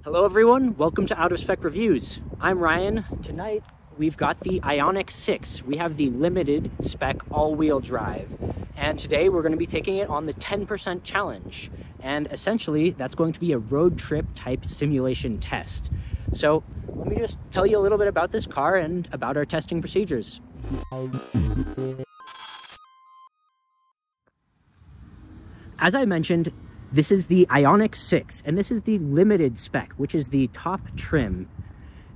Hello everyone, welcome to Out of Spec Reviews. I'm Ryan. Tonight we've got the Ioniq 6. We have the limited spec all-wheel drive. And today we're going to be taking it on the 10% challenge. And essentially that's going to be a road trip type simulation test. So let me just tell you a little bit about this car and about our testing procedures. As I mentioned, this is the Ioniq 6, and this is the limited spec, which is the top trim.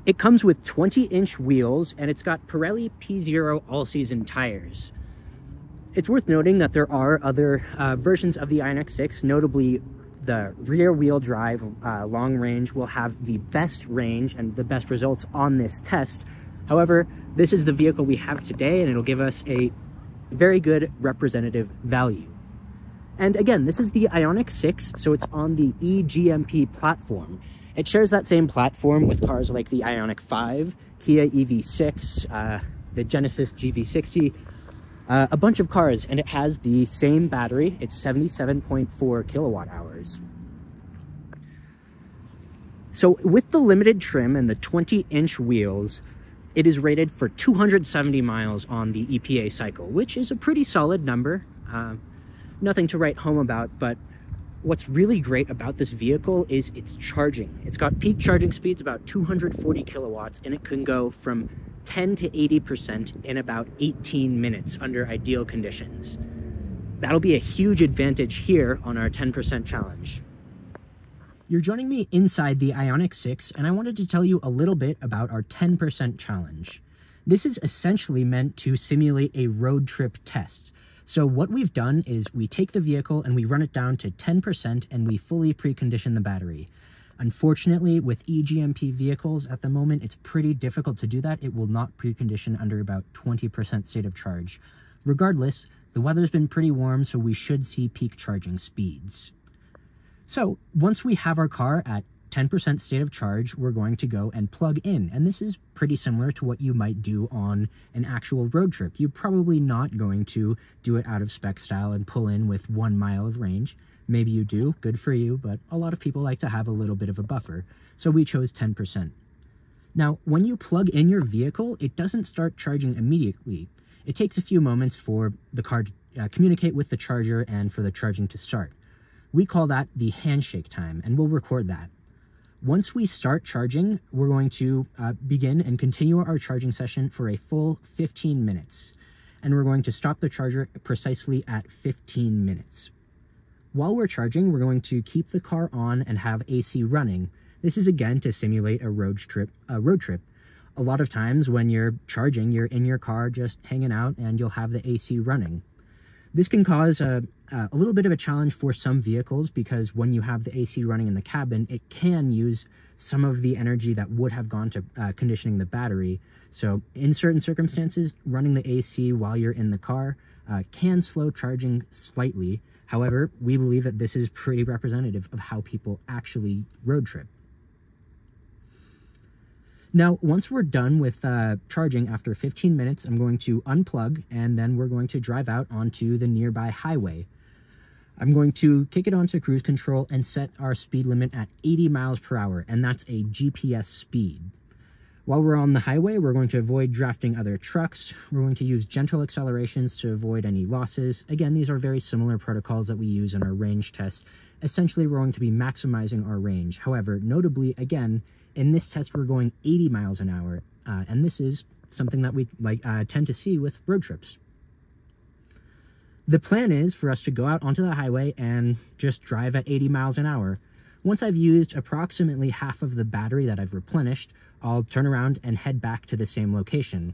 It comes with 20-inch wheels, and it's got Pirelli P0 all-season tires. It's worth noting that there are other versions of the Ioniq 6, notably the rear-wheel drive long range will have the best range and the best results on this test. However, this is the vehicle we have today, and it'll give us a very good representative value. And again, this is the Ioniq 6, so it's on the eGMP platform. It shares that same platform with cars like the Ioniq 5, Kia EV6, the Genesis GV60, a bunch of cars, and it has the same battery. It's 77.4 kilowatt hours. So with the limited trim and the 20-inch wheels, it is rated for 270 miles on the EPA cycle, which is a pretty solid number. Nothing to write home about, but what's really great about this vehicle is its charging. It's got peak charging speeds about 240 kilowatts, and it can go from 10 to 80% in about 18 minutes under ideal conditions. That'll be a huge advantage here on our 10% challenge. You're joining me inside the Ioniq 6, and I wanted to tell you a little bit about our 10% challenge. This is essentially meant to simulate a road trip test. So what we've done is we take the vehicle and we run it down to 10% and we fully precondition the battery. Unfortunately, with eGMP vehicles at the moment, it's pretty difficult to do that. It will not precondition under about 20% state of charge. Regardless, the weather's been pretty warm, so we should see peak charging speeds. So once we have our car at 10% state of charge, we're going to go and plug in. And this is pretty similar to what you might do on an actual road trip. You're probably not going to do it out of spec style and pull in with 1 mile of range. Maybe you do, good for you, but a lot of people like to have a little bit of a buffer. So we chose 10%. Now, when you plug in your vehicle, it doesn't start charging immediately. It takes a few moments for the car to communicate with the charger and for the charging to start. We call that the handshake time, and we'll record that. Once we start charging, we're going to begin and continue our charging session for a full 15 minutes. And we're going to stop the charger precisely at 15 minutes. While we're charging, we're going to keep the car on and have AC running. This is again to simulate a road trip. A lot of times when you're charging, you're in your car just hanging out and you'll have the AC running. This can cause a little bit of a challenge for some vehicles because when you have the AC running in the cabin, it can use some of the energy that would have gone to conditioning the battery. So in certain circumstances, running the AC while you're in the car can slow charging slightly. However, we believe that this is pretty representative of how people actually road trip. Now, once we're done with charging after 15 minutes, I'm going to unplug and then we're going to drive out onto the nearby highway. I'm going to kick it onto cruise control and set our speed limit at 80 miles per hour, and that's a GPS speed. While we're on the highway, we're going to avoid drafting other trucks. We're going to use gentle accelerations to avoid any losses. Again, these are very similar protocols that we use in our range test. Essentially, we're going to be maximizing our range. However, notably, again, in this test, we're going 80 miles an hour, and this is something that we tend to see with road trips. The plan is for us to go out onto the highway and just drive at 80 miles an hour. Once I've used approximately half of the battery that I've replenished, I'll turn around and head back to the same location.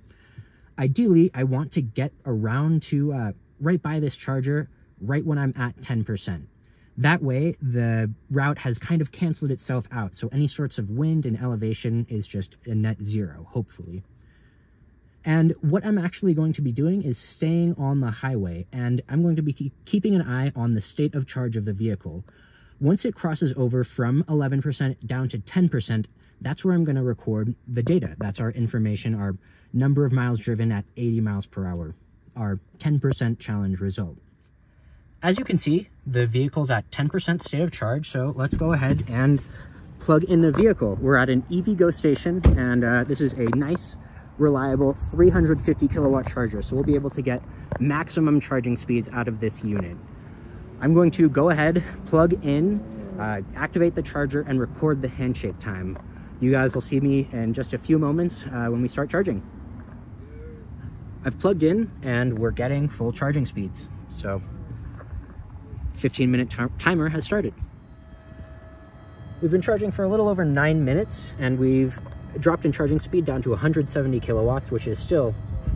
Ideally, I want to get around to right by this charger right when I'm at 10%. That way, the route has kind of canceled itself out, so any sorts of wind and elevation is just a net zero, hopefully. And what I'm actually going to be doing is staying on the highway, and I'm going to be keeping an eye on the state of charge of the vehicle. Once it crosses over from 11% down to 10%, that's where I'm going to record the data. That's our information, our number of miles driven at 80 miles per hour, our 10% challenge result. As you can see, the vehicle's at 10% state of charge, so let's go ahead and plug in the vehicle. We're at an EVgo station, and this is a nice, reliable 350 kilowatt charger. So we'll be able to get maximum charging speeds out of this unit. I'm going to go ahead, plug in, activate the charger, and record the handshake time. You guys will see me in just a few moments when we start charging. I've plugged in and we're getting full charging speeds. So 15-minute timer has started. We've been charging for a little over 9 minutes, and we've dropped in charging speed down to 170 kilowatts, which is still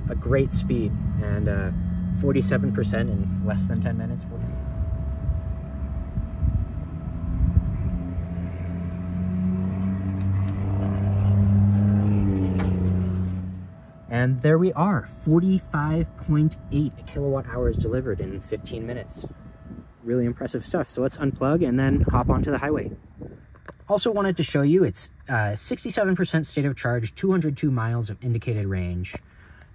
a great speed, and 47% in less than 10 minutes. And there we are, 45.8 kilowatt hours delivered in 15 minutes. Really impressive stuff. So let's unplug and then hop onto the highway. Also wanted to show you, it's 67% state of charge, 202 miles of indicated range.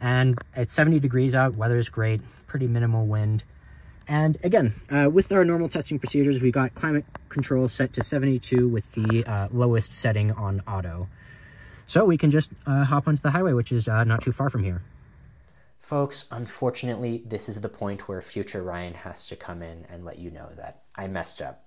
And it's 70 degrees out, weather's great, pretty minimal wind. And again, with our normal testing procedures, we got climate control set to 72 with the lowest setting on auto. So we can just hop onto the highway, which is not too far from here. Folks, unfortunately, this is the point where future Ryan has to come in and let you know that I messed up.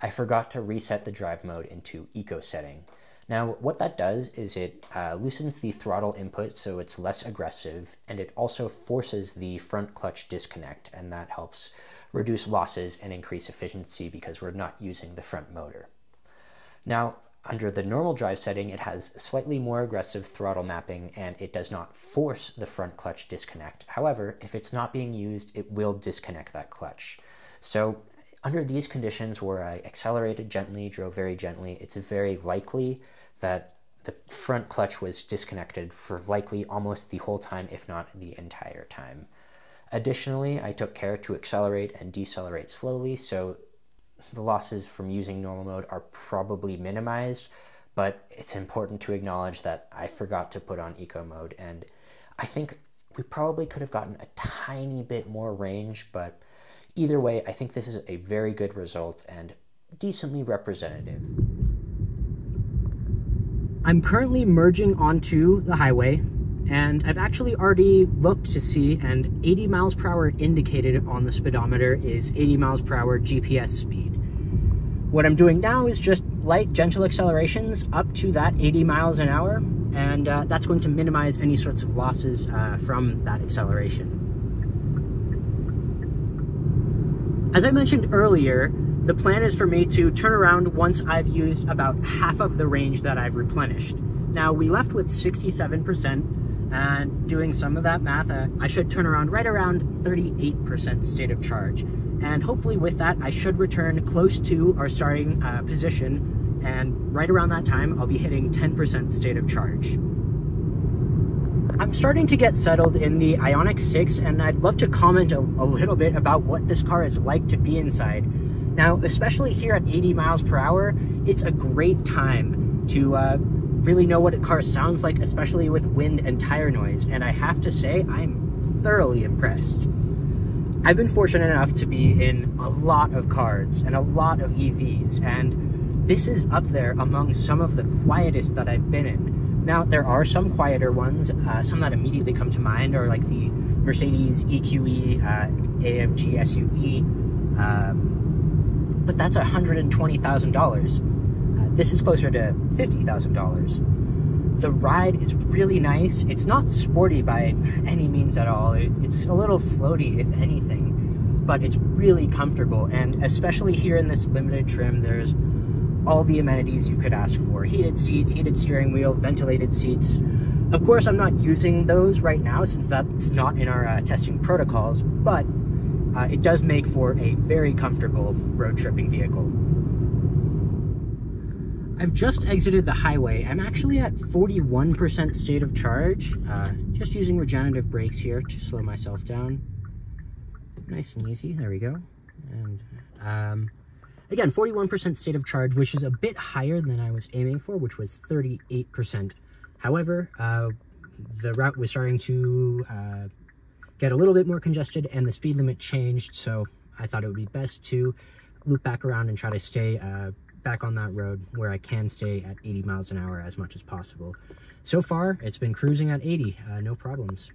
I forgot to reset the drive mode into eco setting. Now, what that does is it loosens the throttle input so it's less aggressive, and it also forces the front clutch disconnect, and that helps reduce losses and increase efficiency because we're not using the front motor. Now, under the normal drive setting, it has slightly more aggressive throttle mapping, and it does not force the front clutch disconnect. However, if it's not being used, it will disconnect that clutch. So under these conditions where I accelerated gently, drove very gently, it's very likely that the front clutch was disconnected for likely almost the whole time, if not the entire time. Additionally, I took care to accelerate and decelerate slowly, so the losses from using normal mode are probably minimized, but it's important to acknowledge that I forgot to put on eco mode, and I think we probably could have gotten a tiny bit more range, but either way, I think this is a very good result and decently representative. I'm currently merging onto the highway, and I've actually already looked to see, and 80 miles per hour indicated on the speedometer is 80 miles per hour GPS speed. What I'm doing now is just light, gentle accelerations up to that 80 miles an hour, and that's going to minimize any sorts of losses from that acceleration. As I mentioned earlier, the plan is for me to turn around once I've used about half of the range that I've replenished. Now, we left with 67%, and doing some of that math, I should turn around right around 38% state of charge. And hopefully with that, I should return close to our starting position, and right around that time, I'll be hitting 10% state of charge. I'm starting to get settled in the Ioniq 6, and I'd love to comment a little bit about what this car is like to be inside. Now, especially here at 80 miles per hour, it's a great time to really know what a car sounds like, especially with wind and tire noise, and I have to say, I'm thoroughly impressed. I've been fortunate enough to be in a lot of cars and a lot of EVs, and this is up there among some of the quietest that I've been in. Now, there are some quieter ones, some that immediately come to mind are like the Mercedes EQE AMG SUV, but that's $120,000. This is closer to $50,000. The ride is really nice. It's not sporty by any means at all. It's a little floaty, if anything, but it's really comfortable. And especially here in this limited trim, there's all the amenities you could ask for. Heated seats, heated steering wheel, ventilated seats. Of course, I'm not using those right now since that's not in our testing protocols, but it does make for a very comfortable road tripping vehicle. I've just exited the highway. I'm actually at 41% state of charge, just using regenerative brakes here to slow myself down. Nice and easy, there we go. And again, 41% state of charge, which is a bit higher than I was aiming for, which was 38%. However, the route was starting to get a little bit more congested and the speed limit changed, so I thought it would be best to loop back around and try to stay back on that road where I can stay at 80 miles an hour as much as possible. So far, it's been cruising at 80, no problems.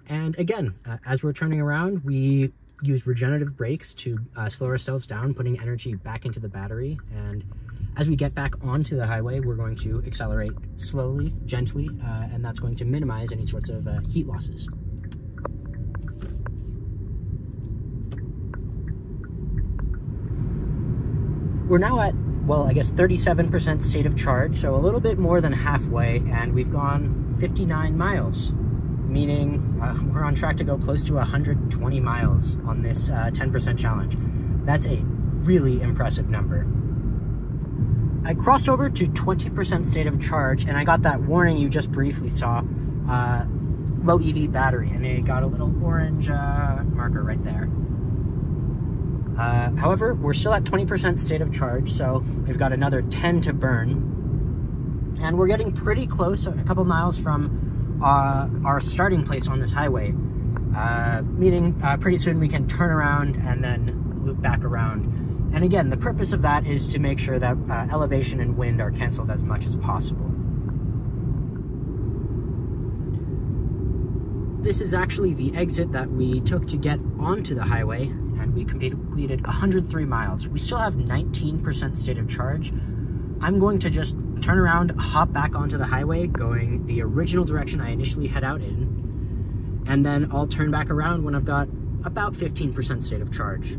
And again, as we're turning around, we use regenerative brakes to slow ourselves down, putting energy back into the battery. And as we get back onto the highway, we're going to accelerate slowly, gently, and that's going to minimize any sorts of heat losses. We're now at, well, I guess 37% state of charge, so a little bit more than halfway, and we've gone 59 miles, meaning we're on track to go close to 120 miles on this 10% challenge. That's a really impressive number. I crossed over to 20% state of charge, and I got that warning you just briefly saw, low EV battery, and it got a little orange marker right there. However, we're still at 20% state of charge, so we've got another 10 to burn. And we're getting pretty close, a couple miles from our starting place on this highway, meaning pretty soon we can turn around and then loop back around. And again, the purpose of that is to make sure that elevation and wind are canceled as much as possible. This is actually the exit that we took to get onto the highway, and we completed 103 miles. We still have 19% state of charge. I'm going to just turn around, hop back onto the highway, going the original direction I initially head out in, and then I'll turn back around when I've got about 15% state of charge.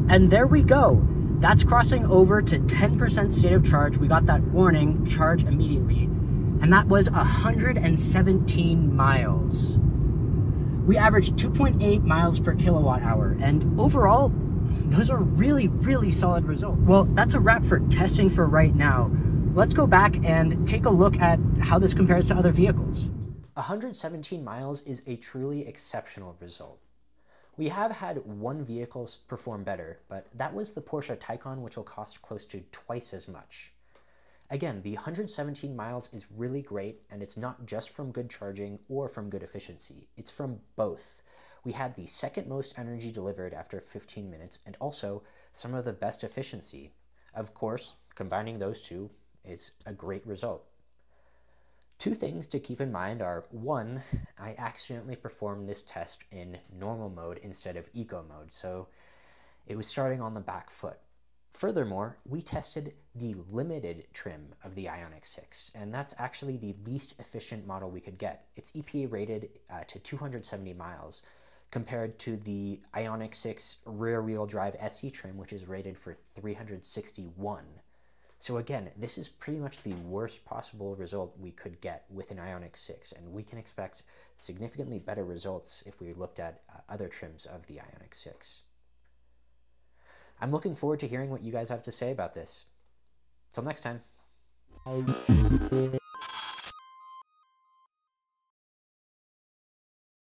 And there we go. That's crossing over to 10% state of charge. We got that warning, charge immediately. And that was 117 miles. We averaged 2.8 miles per kilowatt hour. And overall, those are really, really solid results. Well, that's a wrap for testing for right now. Let's go back and take a look at how this compares to other vehicles. 117 miles is a truly exceptional result. We have had one vehicle perform better, but that was the Porsche Taycan, which will cost close to twice as much. Again, the 117 miles is really great, and it's not just from good charging or from good efficiency. It's from both. We had the second most energy delivered after 15 minutes, and also some of the best efficiency. Of course, combining those two is a great result. Two things to keep in mind are, one, I accidentally performed this test in normal mode instead of eco mode, so it was starting on the back foot. Furthermore, we tested the limited trim of the Ioniq 6, and that's actually the least efficient model we could get. It's EPA rated to 270 miles, compared to the Ioniq 6 rear-wheel drive SE trim, which is rated for 361. So again, this is pretty much the worst possible result we could get with an Ioniq 6, and we can expect significantly better results if we looked at other trims of the Ioniq 6. I'm looking forward to hearing what you guys have to say about this. Till next time.